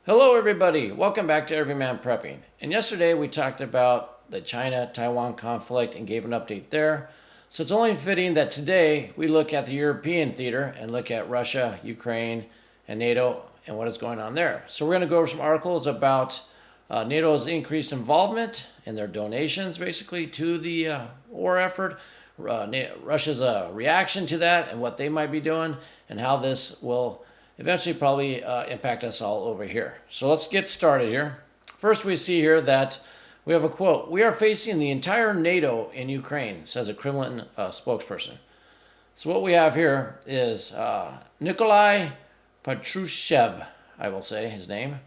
Hello everybody, welcome back to Everyman Prepping. And yesterday we talked about the China-Taiwan conflict and gave an update there. So it's only fitting that today we look at the European theater and look at Russia, Ukraine, and NATO and what is going on there. So we're going to go over some articles about NATO's increased involvement and their donations basically to the war effort, Russia's reaction to that and what they might be doing, and how this will eventually probably impact us all over here. So let's get started here. First, we see here that we have a quote: "We are facing the entire NATO in Ukraine," says a Kremlin spokesperson. So what we have here is Nikolai Patrushev, I will say his name,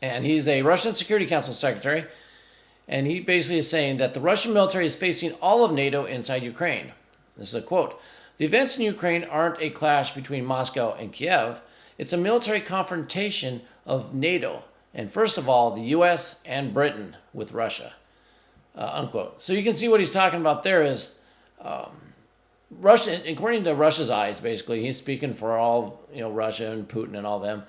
and he's a Russian Security Council secretary, and he basically is saying that the Russian military is facing all of NATO inside Ukraine. This is a quote: "The events in Ukraine aren't a clash between Moscow and Kiev. It's a military confrontation of NATO, and first of all, the U.S. and Britain with Russia," unquote. So you can see what he's talking about there is Russia, according to Russia's eyes, basically, he's speaking for all, Russia and Putin and all them.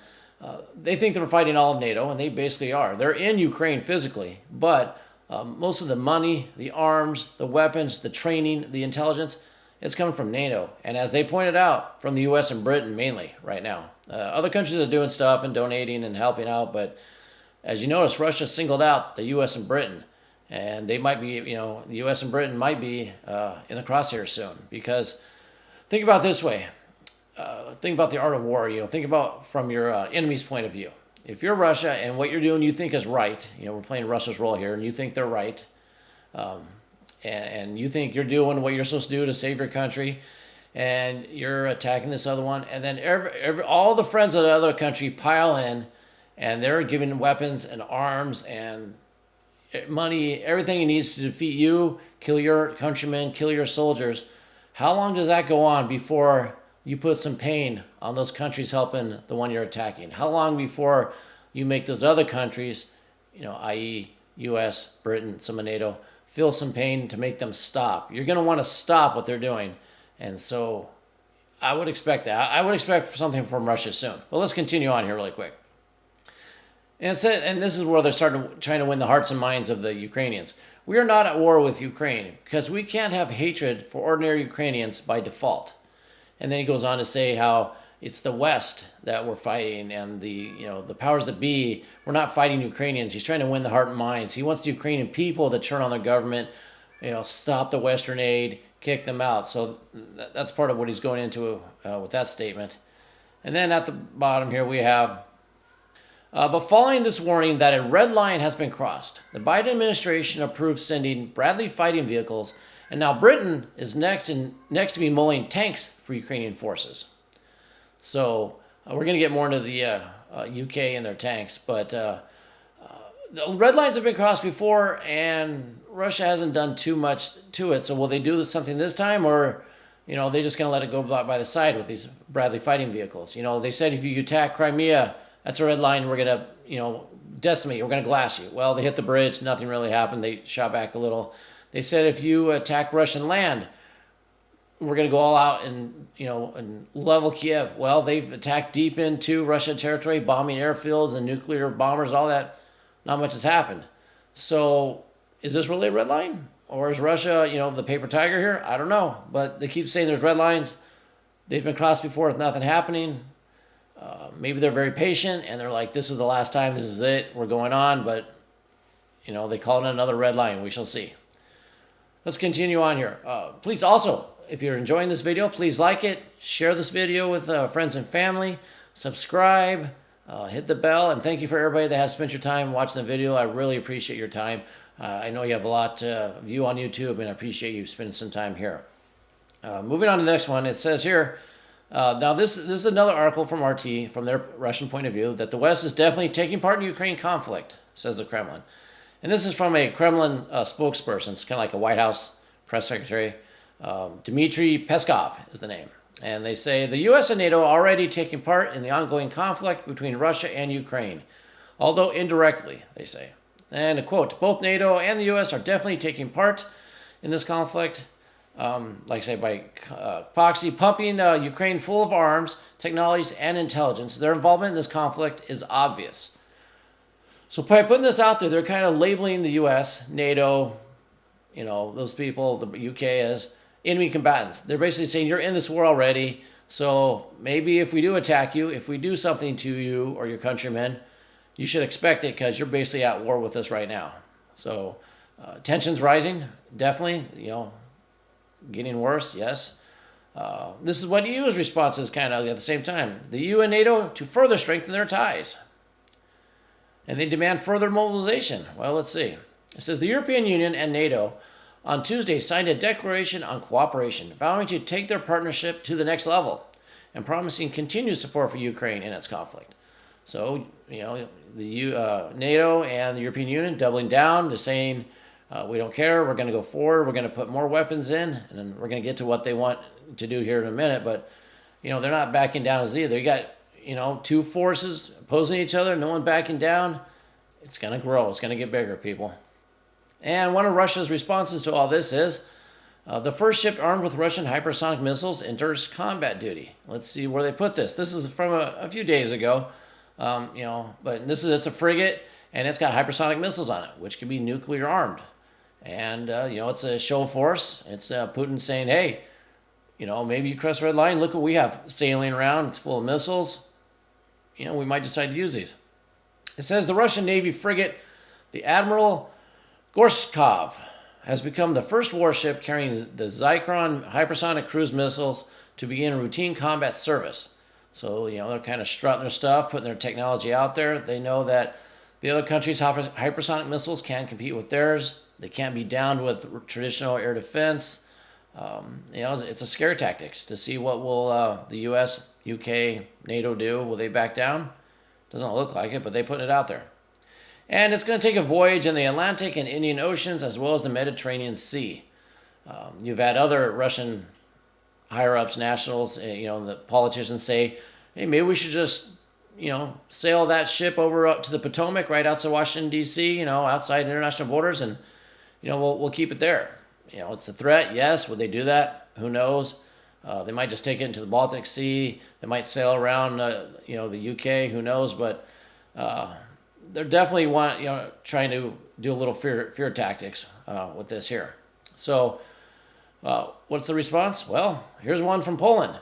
They think they're fighting all of NATO, and they basically are. They're in Ukraine physically, but most of the money, the arms, the weapons, the training, the intelligence, it's coming from NATO, and as they pointed out, from the U.S. and Britain mainly right now. Other countries are doing stuff and donating and helping out, but as you notice, Russia singled out the U.S. and Britain, and they might be, the U.S. and Britain might be in the crosshairs soon. Because think about it this way, think about the art of war. Think about from your enemy's point of view. If you're Russia and what you're doing you think is right, we're playing Russia's role here, and you think they're right. And you think you're doing what you're supposed to do to save your country, and you're attacking this other one, and then all the friends of the other country pile in, and they're giving weapons and arms and money, everything he needs to defeat you, kill your countrymen, kill your soldiers. How long does that go on before you put some pain on those countries helping the one you're attacking? How long before you make those other countries, i.e. U.S., Britain, some of NATO, feel some pain to make them stop? You're going to want to stop what they're doing. And so I would expect that. I would expect something from Russia soon. But let's continue on here really quick. And this is where they're trying to win the hearts and minds of the Ukrainians. "We are not at war with Ukraine because we can't have hatred for ordinary Ukrainians by default." And then he goes on to say how it's the West that we're fighting, and the powers that be. We're not fighting Ukrainians. He's trying to win the heart and minds. He wants the Ukrainian people to turn on their government, stop the Western aid, kick them out. So that's part of what he's going into with that statement. And then at the bottom here we have, "But following this warning that a red line has been crossed, the Biden administration approved sending Bradley fighting vehicles, and now Britain is next to be mulling tanks for Ukrainian forces." So we're going to get more into the UK and their tanks, but the red lines have been crossed before, and Russia hasn't done too much to it. So will they do something this time, or they just going to let it go by the side with these Bradley fighting vehicles? They said if you attack Crimea, that's a red line. We're going to decimate you. We're going to glass you. Well, they hit the bridge. Nothing really happened. They shot back a little. They said if you attack Russian land, we're going to go all out and level Kiev. Well, they've attacked deep into Russian territory, bombing airfields and nuclear bombers, all that. Not much has happened. So is this really a red line? Or is Russia, the paper tiger here? I don't know. But they keep saying there's red lines. They've been crossed before with nothing happening. Maybe they're very patient and they're like, this is the last time, this is it, we're going on. But, they call it another red line. We shall see. Let's continue on here. Please also, if you're enjoying this video, please like it, share this video with friends and family, subscribe, hit the bell, and thank you for everybody that has spent your time watching the video. I really appreciate your time. I know you have a lot of you on YouTube, and I appreciate you spending some time here. Moving on to the next one, it says here, now this is another article from RT, from their Russian point of view, that the West is definitely taking part in the Ukraine conflict, says the Kremlin. And this is from a Kremlin spokesperson. It's kind of like a White House press secretary. Dmitry Peskov is the name. And they say, "The U.S. and NATO are already taking part in the ongoing conflict between Russia and Ukraine, although indirectly," they say. And a quote, "Both NATO and the U.S. are definitely taking part in this conflict, like I say, by proxy, pumping Ukraine full of arms, technologies, and intelligence. Their involvement in this conflict is obvious." So by putting this out there, they're kind of labeling the U.S., NATO, those people, the UK as enemy combatants. They're basically saying you're in this war already. So maybe if we do attack you, if we do something to you or your countrymen, you should expect it because you're basically at war with us right now. So tensions rising, definitely, getting worse, yes. This is what EU's response is kind of at the same time. The EU and NATO to further strengthen their ties. And they demand further mobilization. Well, let's see. It says the European Union and NATO on Tuesday signed a declaration on cooperation, vowing to take their partnership to the next level and promising continued support for Ukraine in its conflict. So, the NATO and the European Union doubling down. They're saying, we don't care. We're going to go forward. We're going to put more weapons in, and then we're going to get to what they want to do here in a minute. But, they're not backing down as either. You got, two forces opposing each other, no one backing down. It's going to grow. It's going to get bigger, people. And one of Russia's responses to all this is the first ship armed with Russian hypersonic missiles enters combat duty. Let's see where they put this. This is from a few days ago, but it's a frigate, and it's got hypersonic missiles on it, which can be nuclear armed. And, it's a show of force. It's Putin saying, hey, maybe you cross the red line. Look what we have sailing around. It's full of missiles. We might decide to use these. It says the Russian Navy frigate, the Admiral Gorshkov, has become the first warship carrying the Zyklon hypersonic cruise missiles to begin routine combat service. So, they're kind of strutting their stuff, putting their technology out there. They know that the other countries' hypersonic missiles can't compete with theirs. They can't be downed with traditional air defense. It's a scare tactics to see what will the U.S., UK, NATO do. Will they back down? Doesn't look like it, but they put it out there. And it's going to take a voyage in the Atlantic and Indian Oceans as well as the Mediterranean Sea. You've had other Russian higher-ups, nationals, the politicians say, hey, maybe we should just, sail that ship over up to the Potomac right outside Washington, D.C., outside international borders, and, we'll keep it there. It's a threat, yes. Would they do that? Who knows? They might just take it into the Baltic Sea. They might sail around, the UK. Who knows? But they're definitely trying to do a little fear tactics with this here. So what's the response? Well, here's one from Poland.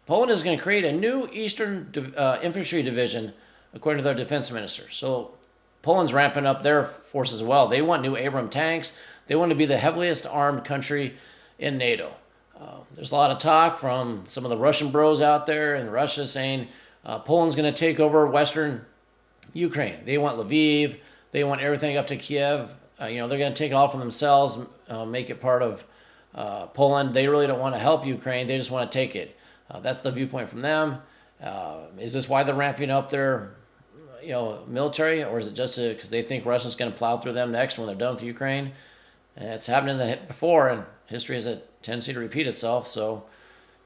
Poland is going to create a new Eastern Infantry Division, according to their defense minister. So Poland's ramping up their forces as well. They want new Abrams tanks. They want to be the heaviest armed country in NATO. There's a lot of talk from some of the Russian bros out there in Russia saying Poland's going to take over Western Ukraine. They want Lviv. They want everything up to Kiev. They're going to take it all for themselves, make it part of Poland. They really don't want to help Ukraine. They just want to take it. That's the viewpoint from them. Is this why they're ramping up their military, or is it just because they think Russia's going to plow through them next when they're done with Ukraine? It's happened before, and history has a tendency to repeat itself, so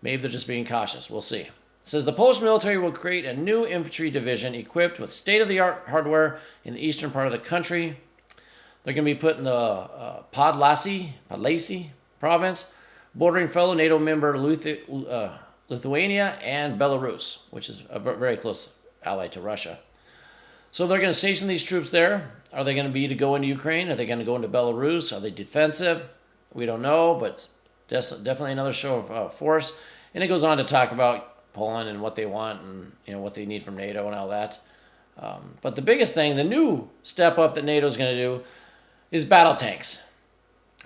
maybe they're just being cautious. We'll see. It says the Polish military will create a new infantry division equipped with state-of-the-art hardware in the eastern part of the country. They're going to be put in the Podlasie province, bordering fellow NATO member Lithuania and Belarus, which is a very close ally to Russia. So they're going to station these troops there. Are they going to be to go into Ukraine? Are they going to go into Belarus? Are they defensive? We don't know, but definitely another show of force. And it goes on to talk about Poland and what they want and what they need from NATO and all that. But the biggest thing, the new step up that NATO is going to do is battle tanks.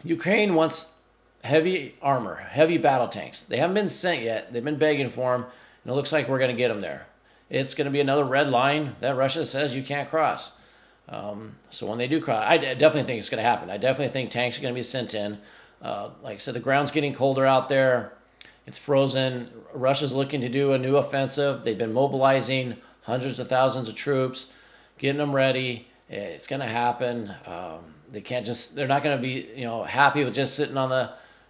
Ukraine wants heavy armor, heavy battle tanks. They haven't been sent yet. They've been begging for them, and it looks like we're going to get them there. It's going to be another red line that Russia says you can't cross. So when they do cross, I definitely think it's going to happen. I definitely think tanks are going to be sent in. Like I said, the ground's getting colder out there. It's frozen. Russia's looking to do a new offensive. They've been mobilizing hundreds of thousands of troops, getting them ready. It's going to happen. They're not going to be, happy with just sitting on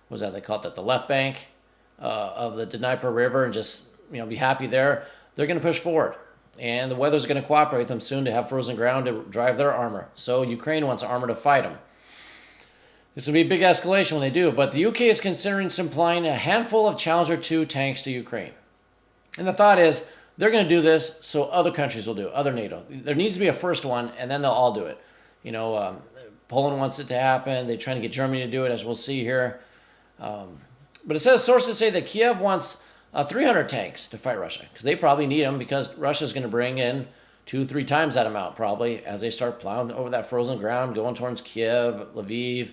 they call it the left bank of the Dnieper River and just, be happy there. They're going to push forward. And the weather's going to cooperate with them soon to have frozen ground to drive their armor. So Ukraine wants armor to fight them. This will be a big escalation when they do, but the UK is considering supplying a handful of Challenger 2 tanks to Ukraine. And the thought is, they're going to do this, so other countries will do it, other NATO. There needs to be a first one, and then they'll all do it. Poland wants it to happen. They're trying to get Germany to do it, as we'll see here. But it says sources say that Kiev wants 300 tanks to fight Russia, because they probably need them, because Russia's going to bring in 2-3 times that amount probably as they start plowing over that frozen ground, going towards Kiev, Lviv,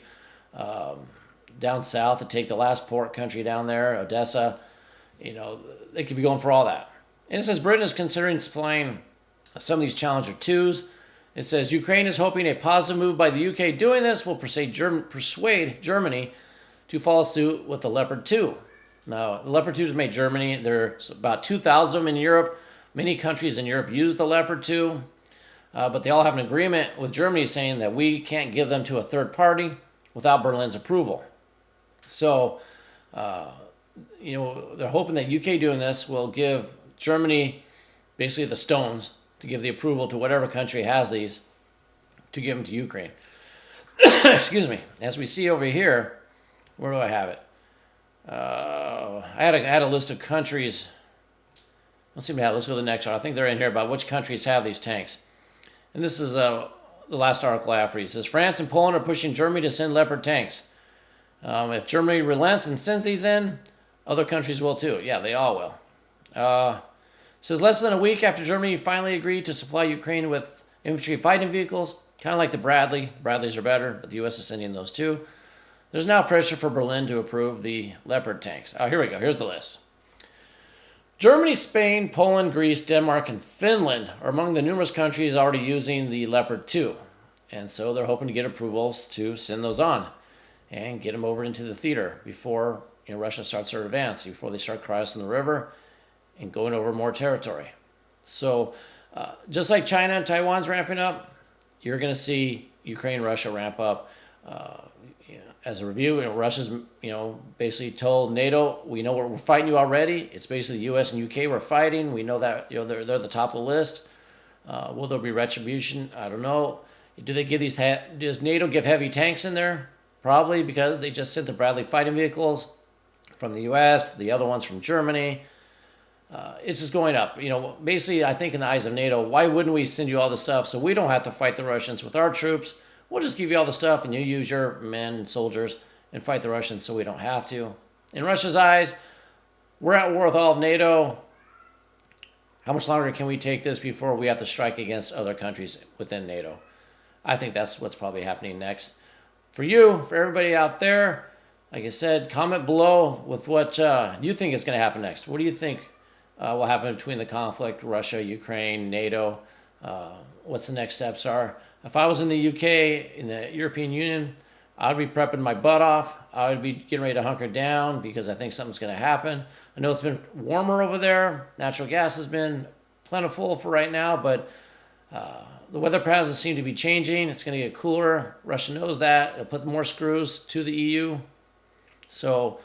down south to take the last port country down there, Odessa. They could be going for all that. And it says Britain is considering supplying some of these Challenger 2s. It says Ukraine is hoping a positive move by the UK doing this will persuade Germany to follow suit with the Leopard 2. Now, the Leopard 2 is made in Germany. There's about 2,000 of them in Europe. Many countries in Europe use the Leopard 2, but they all have an agreement with Germany saying that we can't give them to a third party without Berlin's approval. So, they're hoping that UK doing this will give Germany basically the stones to give the approval to whatever country has these to give them to Ukraine. Excuse me. As we see over here, where do I have it? I had a list of countries. Let's see what I have. Let's go to the next one. I think they're in here about which countries have these tanks. And this is the last article I have for you. It says France and Poland are pushing Germany to send Leopard tanks. If Germany relents and sends these in, other countries will too. Yeah, they all will. It says less than a week after Germany finally agreed to supply Ukraine with infantry fighting vehicles, kind of like the Bradley. Bradleys are better, but the U.S. is sending those too. There's now pressure for Berlin to approve the Leopard tanks. Oh, here we go. Here's the list. Germany, Spain, Poland, Greece, Denmark, and Finland are among the numerous countries already using the Leopard 2. And so they're hoping to get approvals to send those on and get them over into the theater before Russia starts their advance, before they start crossing the river and going over more territory. So just like China and Taiwan's ramping up, you're going to see Ukraine, Russia ramp up. As a review, Russia's basically told NATO, we know we're fighting you already. It's basically the U.S. and UK we're fighting. We know that they're at the top of the list. Will there be retribution? I don't know. Do they give does NATO give heavy tanks in there? Probably, because they just sent the Bradley fighting vehicles from the U.S., the other ones from Germany. It's just going up. Basically, I think in the eyes of NATO, why wouldn't we send you all this stuff so we don't have to fight the Russians with our troops? We'll just give you all the stuff and you use your men and soldiers and fight the Russians so we don't have to. In Russia's eyes, we're at war with all of NATO. How much longer can we take this before we have to strike against other countries within NATO? I think that's what's probably happening next. For everybody out there, like I said, comment below with what you think is going to happen next. What do you think will happen between the conflict, Russia, Ukraine, NATO? What's the next steps are? If I was in the UK, in the European Union, I'd be prepping my butt off. I would be getting ready to hunker down because I think something's going to happen. I know it's been warmer over there. Natural gas has been plentiful for right now, but the weather patterns seem to be changing. It's going to get cooler. Russia knows that. It'll put more screws to the EU. So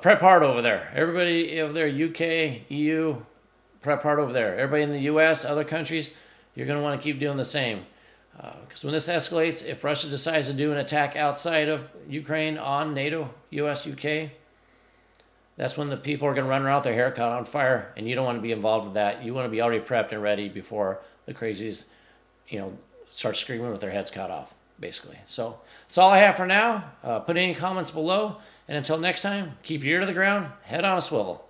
prep hard over there. Everybody over there, UK, EU, prep hard over there. Everybody in the US, other countries, you're going to want to keep doing the same. Because when this escalates, if Russia decides to do an attack outside of Ukraine on NATO, US, UK, that's when the people are going to run around with their hair caught on fire, and you don't want to be involved with that. You want to be already prepped and ready before the crazies, start screaming with their heads cut off, basically. So that's all I have for now. Put any comments below, and until next time, keep your ear to the ground, head on a swivel.